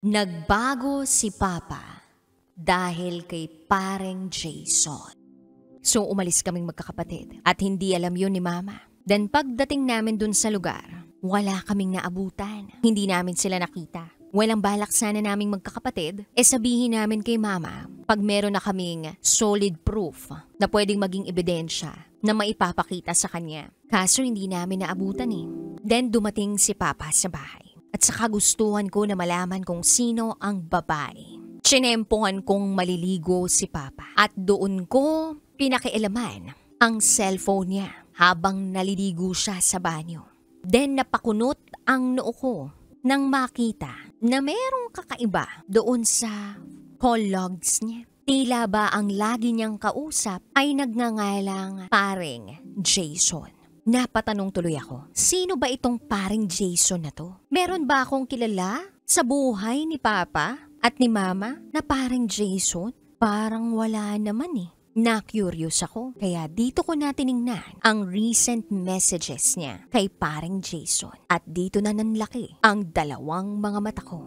Nagbago si Papa dahil kay pareng Jason. So umalis kaming magkakapatid at hindi alam yun ni Mama. Then pagdating namin dun sa lugar, wala kaming naabutan. Hindi namin sila nakita. Walang balak sana naming magkakapatid, sabihin namin kay Mama pag meron na kaming solid proof na pwedeng maging ebidensya na maipapakita sa kanya. Kaso hindi namin naabutan eh. Then dumating si Papa sa bahay. At sa kagustuhan ko na malaman kung sino ang babae. Tsinempohan kong maliligo si Papa. At doon ko pinakialaman ang cellphone niya habang naliligo siya sa banyo. Then napakunot ang noo ko nang makita na merong kakaiba doon sa call logs niya. Tila ba ang lagi niyang kausap ay nagngangalang pareng Jason. Napatanong tuloy ako, sino ba itong paring Jason na to? Meron ba akong kilala sa buhay ni Papa at ni Mama na paring Jason? Parang wala naman eh. Na-curious ako, kaya dito ko na tiningnan ang recent messages niya kay paring Jason. At dito na nanlaki ang dalawang mga mata ko.